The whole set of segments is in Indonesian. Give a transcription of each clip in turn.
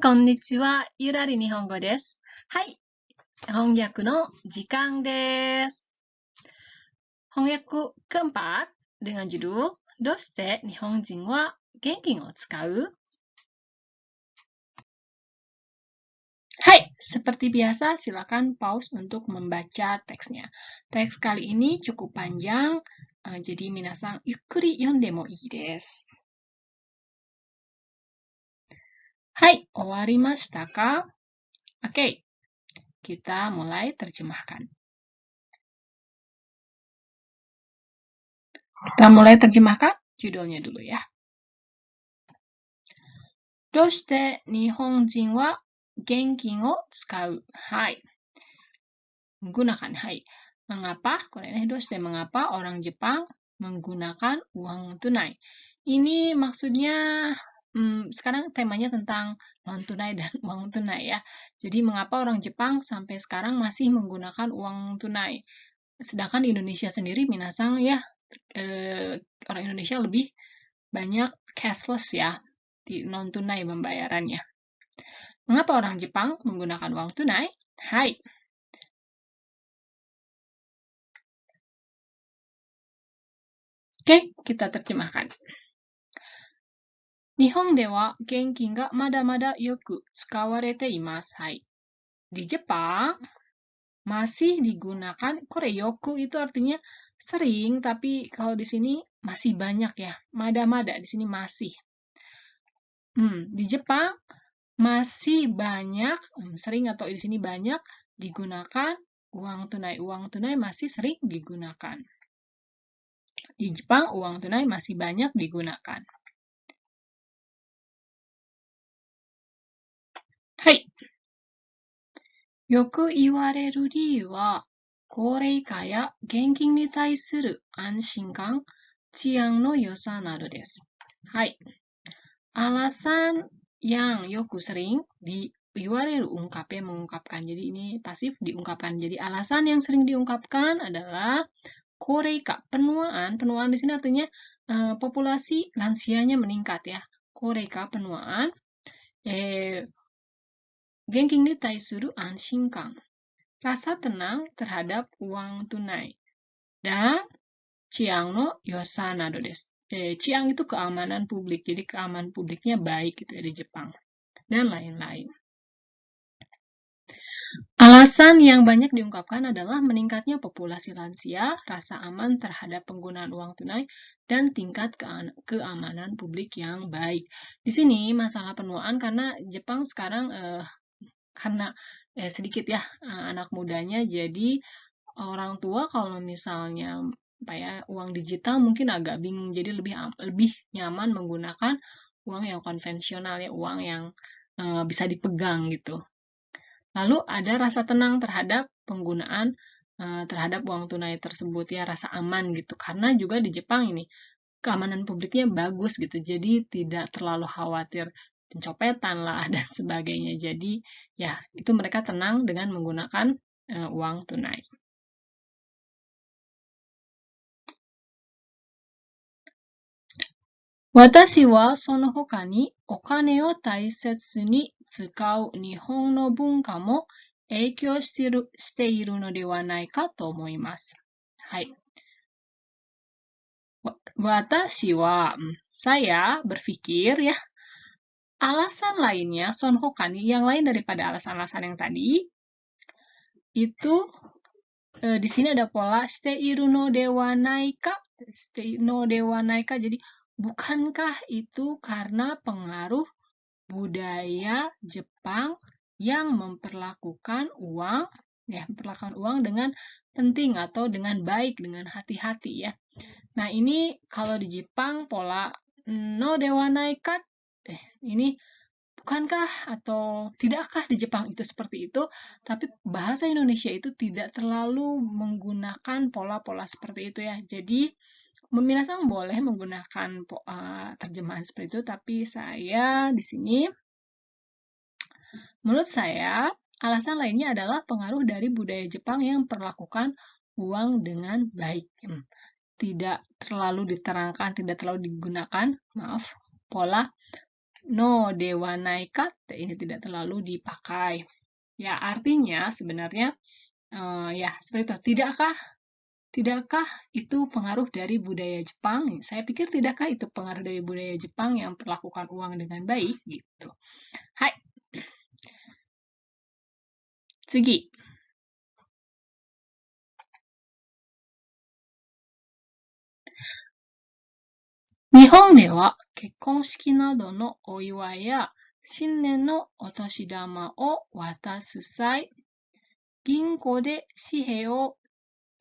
こんにちは。ゆらり日本語です。はい。翻訳の時間です。翻訳keempat dengan judul Doshite Nihonjin wa Genkin o tsukau? Hai, seperti biasa silakan pause untuk membaca teksnya. Teks kali ini cukup panjang, jadi minasan yukkuri yonde mo ii desu. Hai, owarimashita ka? Oke, kita mulai terjemahkan. Kita mulai terjemahkan judulnya dulu ya. Doshite Nihonjin wa genkin o tsukau? Hai. Menggunakan hai. Mengapa? Doshite mengapa orang Jepang menggunakan uang tunai? Ini maksudnya sekarang temanya tentang non tunai dan uang tunai ya. Jadi mengapa orang Jepang sampai sekarang masih menggunakan uang tunai? Sedangkan di Indonesia sendiri minasang ya orang Indonesia lebih banyak cashless ya, di non tunai pembayarannya. Mengapa orang Jepang menggunakan uang tunai? Hai. Oke, kita terjemahkan. Nihon de wa genkin ga mada-mada yoku tsukawarete imasu. Hai. Di Jepang masih digunakan kore yoku itu artinya sering, tapi kalau di sini masih banyak ya. Mada-mada di sini masih. Di Jepang masih banyak, sering atau di sini banyak digunakan uang tunai. Uang tunai masih sering digunakan. Di Jepang, uang tunai masih banyak digunakan. Hai. Yoku iwareru riyu wa, koreika ya genkin ni taisuru anshinkan, chian no yosa nado desu. Hai. Alasan yang yoku sering iwareru mengungkapkan. Jadi ini pasif diungkapkan. Jadi alasan yang sering diungkapkan adalah koreika, penuaan. Penuaan di sini artinya populasi lansianya meningkat ya. Koreika, penuaan. Genkin ni taisuru anshinkan. Rasa tenang terhadap uang tunai. Dan chiang no yosa nado desu. Chiang itu keamanan publik. Jadi keamanan publiknya baik gitu ya di Jepang. Dan lain-lain. Alasan yang banyak diungkapkan adalah meningkatnya populasi lansia, rasa aman terhadap penggunaan uang tunai, dan tingkat keamanan publik yang baik. Di sini masalah penuaan karena Jepang sekarang karena sedikit ya anak mudanya, jadi orang tua kalau misalnya uang digital mungkin agak bingung, jadi lebih nyaman menggunakan uang yang konvensional ya, uang yang bisa dipegang gitu. Lalu ada rasa tenang terhadap penggunaan terhadap uang tunai tersebut ya, rasa aman gitu, karena juga di Jepang ini keamanan publiknya bagus gitu, jadi tidak terlalu khawatir pencopetan lah dan sebagainya. Jadi ya itu mereka tenang dengan menggunakan uang tunai. Watashi wa sono hoka ni okane o taisetsu ni tsukau nihon no bunka mo eikyou shite iru no de wa nai ka to omoimasu. Hai. Watashi wa, saya berpikir ya, alasan lainnya, sonhokan, yang lain daripada alasan-alasan yang tadi, itu di sini ada pola shiteiru no dewa naika, jadi bukankah itu karena pengaruh budaya Jepang yang memperlakukan uang dengan penting atau dengan baik, dengan hati-hati ya. Nah, ini kalau di Jepang pola no dewa naika, ini bukankah atau tidakkah di Jepang itu seperti itu, tapi bahasa Indonesia itu tidak terlalu menggunakan pola-pola seperti itu ya. Jadi, minasang boleh menggunakan terjemahan seperti itu, tapi saya di sini, menurut saya, alasan lainnya adalah pengaruh dari budaya Jepang yang memperlakukan uang dengan baik. Tidak terlalu diterangkan, tidak terlalu digunakan, pola no dewa naika, ini tidak terlalu dipakai. Ya, artinya sebenarnya ya seperti itu. Tidakkah itu pengaruh dari budaya Jepang? Saya pikir tidakkah itu pengaruh dari budaya Jepang yang perlakukan uang dengan baik gitu. Hai. 次。日本では結婚式などのお祝いや新年のお年玉を渡す際、銀行で紙幣を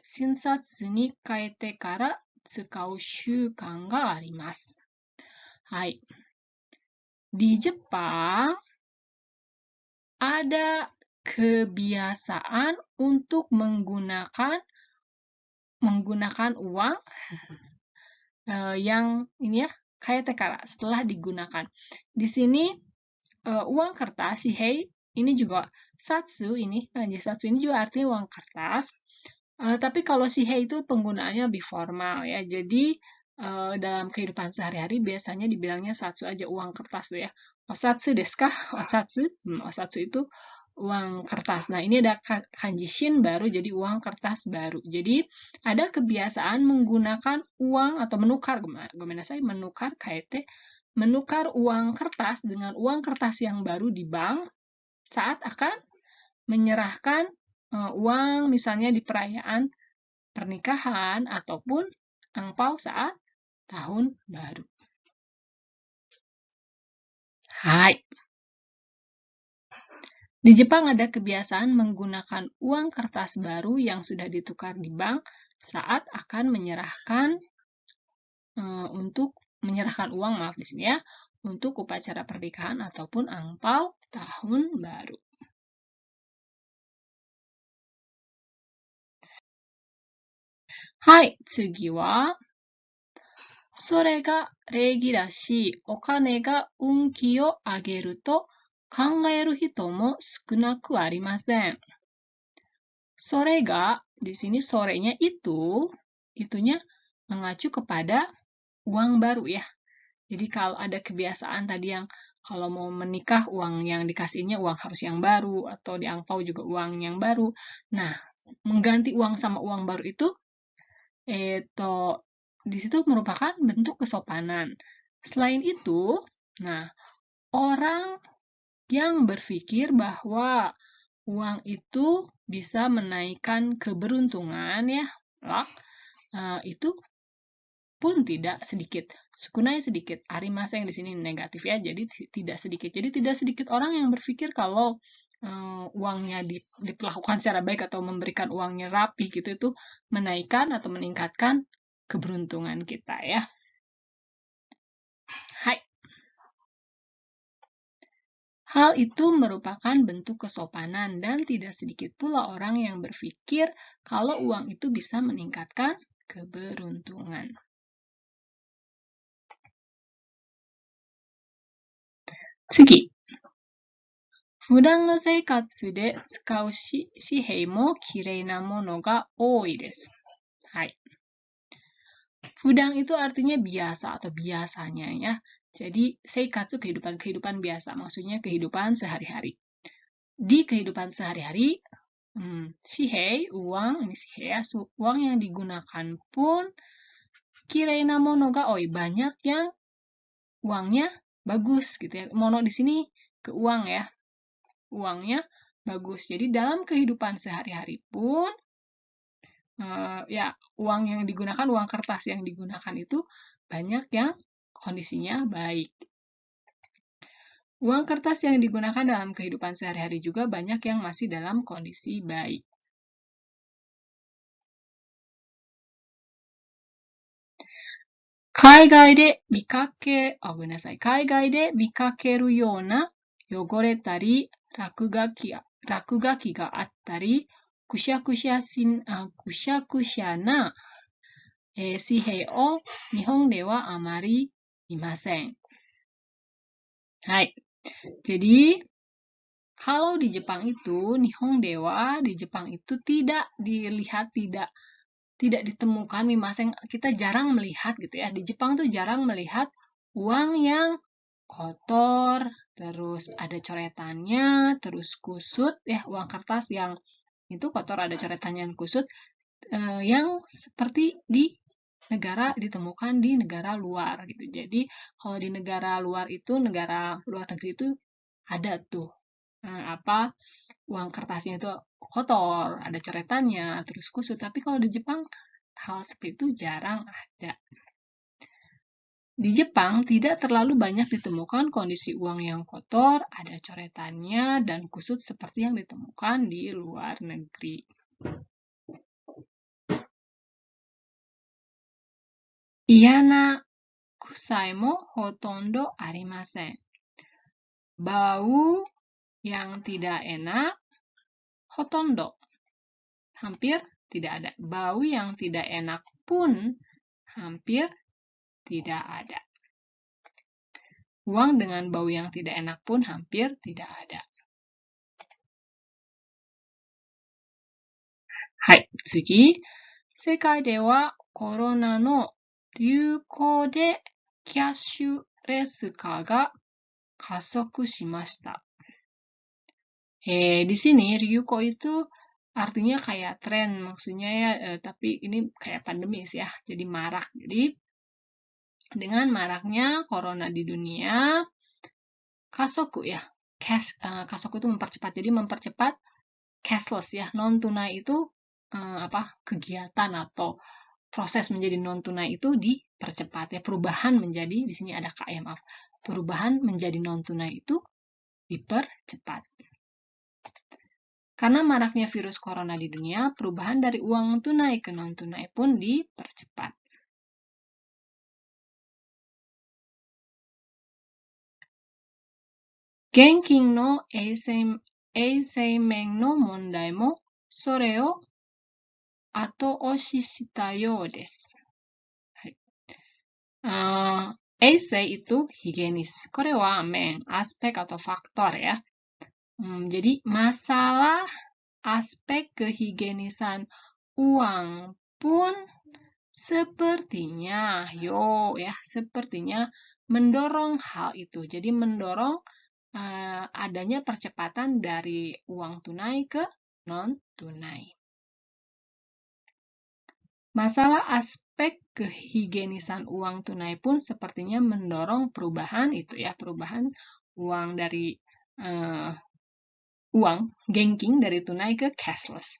新札に変えてから使う習慣があります。はい。Di Jepang ada kebiasaan untuk menggunakan uang yang ini ya, kaetekara, setelah digunakan. Di sini uang kertas, shihei, ini juga satsu, kanji satsu ini juga artinya uang kertas. Tapi kalau shihei itu penggunaannya lebih formal ya. Jadi dalam kehidupan sehari-hari biasanya dibilangnya satsu aja, uang kertas tuh ya. Osatsu desu ka? Osatsu? Osatsu itu uang kertas. Nah, ini ada kanji shin baru, jadi uang kertas baru. Jadi, ada kebiasaan menggunakan uang atau menukar, menukar kaete, menukar uang kertas dengan uang kertas yang baru di bank saat akan menyerahkan uang misalnya di perayaan pernikahan ataupun angpau saat tahun baru. Hai. Di Jepang ada kebiasaan menggunakan uang kertas baru yang sudah ditukar di bank saat akan menyerahkan uang, maaf di sini ya, untuk upacara pernikahan ataupun angpau tahun baru. Hai, tsugi wa それが礼儀だし、お金が運気を上げると考える人も少なくありません。それが, di sini sorenya itunya mengacu kepada uang baru ya. Jadi kalau ada kebiasaan tadi yang kalau mau menikah uang yang dikasihnya uang harus yang baru atau di angpau juga uang yang baru. Nah, mengganti uang sama uang baru itu di situ merupakan bentuk kesopanan. Selain itu, nah, orang yang berpikir bahwa uang itu bisa menaikkan keberuntungan ya, itu pun tidak sedikit. Sukunai sedikit. Arimasa yang di sini negatif ya, jadi tidak sedikit. Jadi tidak sedikit orang yang berpikir kalau uangnya diperlakukan secara baik atau memberikan uangnya rapi gitu itu menaikkan atau meningkatkan keberuntungan kita ya. Hai. Hal itu merupakan bentuk kesopanan dan tidak sedikit pula orang yang berpikir kalau uang itu bisa meningkatkan keberuntungan. 次。普段の生活で使う紙幣もきれいなものが多いです。はい。Fudang itu artinya biasa atau biasanya ya. Jadi seikatsu kehidupan biasa, maksudnya kehidupan sehari-hari. Di kehidupan sehari-hari, shihei, uang, ini shihei ya, uang yang digunakan pun kireina mono ga oi, banyak yang uangnya bagus gitu ya. Mono di sini ke uang ya. Uangnya bagus. Jadi dalam kehidupan sehari-hari pun ya uang yang digunakan, uang kertas yang digunakan itu banyak yang kondisinya baik. Uang kertas yang digunakan dalam kehidupan sehari-hari juga banyak yang masih dalam kondisi baik. Kaigai de mikakeru yona yogoretari rakugaki ga attari kushakusha na shihei o Nihon de wa amari imasen. Hai. Jadi kalau di Jepang itu Nihon dewa di Jepang itu tidak dilihat, tidak ditemukan mimaseng, kita jarang melihat gitu ya. Di Jepang tuh jarang melihat uang yang kotor, terus ada coretannya, terus kusut, ya uang kertas yang itu kotor ada coretannya yang kusut, yang seperti ditemukan di negara luar gitu. Jadi kalau di negara luar itu, negara luar negeri itu ada tuh uang kertasnya itu kotor, ada coretannya, terus kusut. Tapi kalau di Jepang hal seperti itu jarang ada. Di Jepang tidak terlalu banyak ditemukan kondisi uang yang kotor, ada coretannya, dan kusut seperti yang ditemukan di luar negeri. Iyana kusai mo hotondo arimasen. Bau yang tidak enak, hotondo. Hampir tidak ada. Bau yang tidak enak pun hampir tidak ada. Uang dengan bau yang tidak enak pun hampir tidak ada. Hai, tsugi. Sekai de wa korona no ryūkō de cashless化が加速しました. Di sini ryūkō itu artinya kayak tren, maksudnya ya, tapi ini kayak pandemi ya, jadi marak. Jadi dengan maraknya corona di dunia, kasoku ya, kasoku itu mempercepat, jadi mempercepat cashless ya, non tunai itu kegiatan atau proses menjadi non tunai itu dipercepat ya, perubahan menjadi di sini ada KM, perubahan menjadi non tunai itu dipercepat. Karena maraknya virus corona di dunia, perubahan dari uang tunai ke non tunai pun dipercepat. Genkin no eiseimen no mondai mo sore o atooshi shita you desu. Eisei itu higienis. Kore wa men, aspek atau faktor ya. Jadi masalah aspek kehigienisan uang pun sepertinya mendorong hal itu. Jadi mendorong adanya percepatan dari uang tunai ke non tunai. Masalah aspek kehigienisan uang tunai pun sepertinya mendorong perubahan itu ya, perubahan uang dari uang genking dari tunai ke cashless.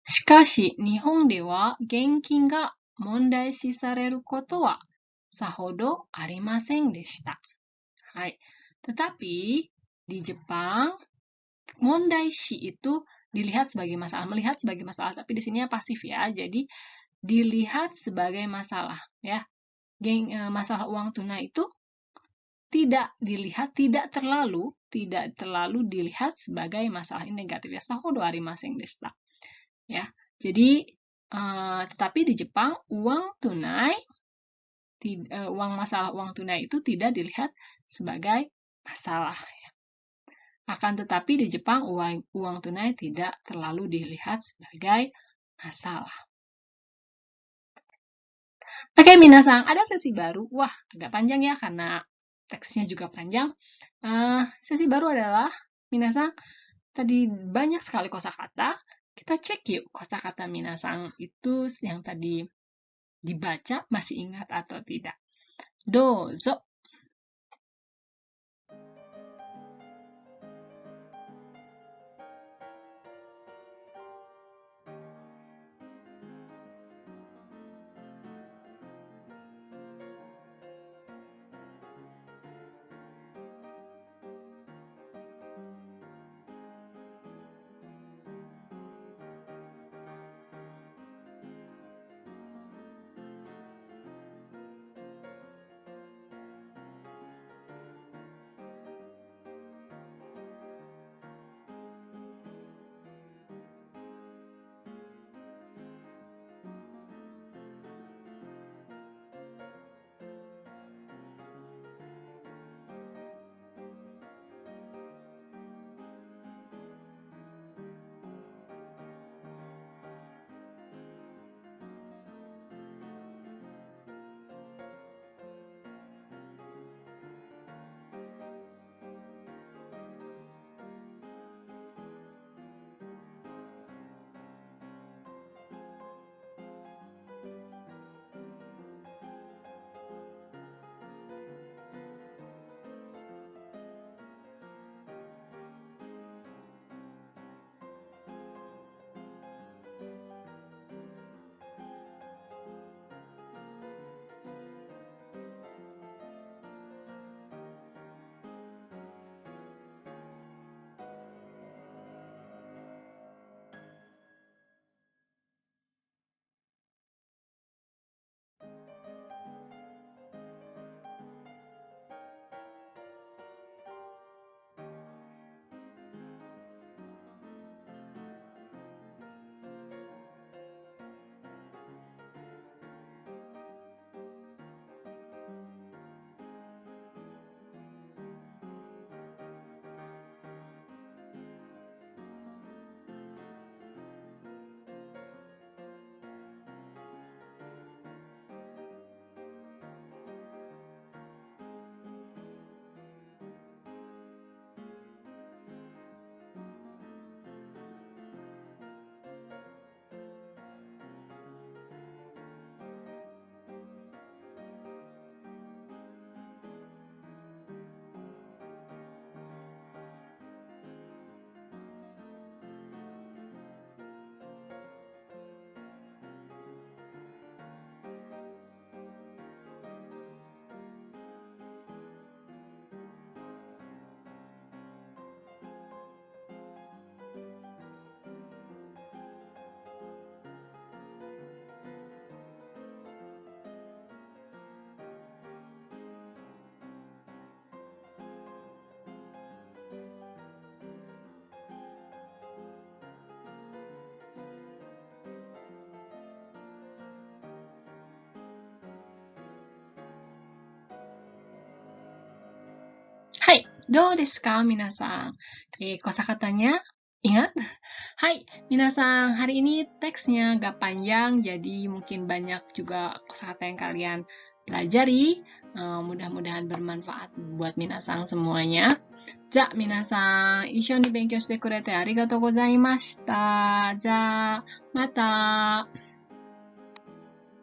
Shikashi, Nihon de wa genkin ga mondai shi sareru koto wa sahodo arimasen deshita. Hai. Tetapi di Jepang mondai shi itu dilihat sebagai masalah, melihat sebagai masalah, tapi di sini pasif ya. Jadi dilihat sebagai masalah ya. Masalah uang tunai itu tidak terlalu dilihat sebagai masalah negatif ya. Sahodo arimasen deshita. Ya. Jadi tetapi di Jepang masalah uang tunai itu tidak dilihat sebagai masalah ya. Akan tetapi di Jepang uang tunai tidak terlalu dilihat sebagai masalah. Oke, minasan, ada sesi baru. Wah, agak panjang ya karena teksnya juga panjang. Sesi baru adalah minasan, tadi banyak sekali kosakata. Kita cek yuk kosakata minasan itu yang tadi dibaca masih ingat atau tidak. Dozo. どうですか、minasan? Kosakatanya ingat? Hai, minasan. Hari ini teksnya gak panjang, jadi mungkin banyak juga kosakata yang kalian pelajari. Mudah-mudahan bermanfaat buat minasan semuanya. じゃあ、皆さん、一緒に勉強してくれてありがとうございました。じゃあ、また。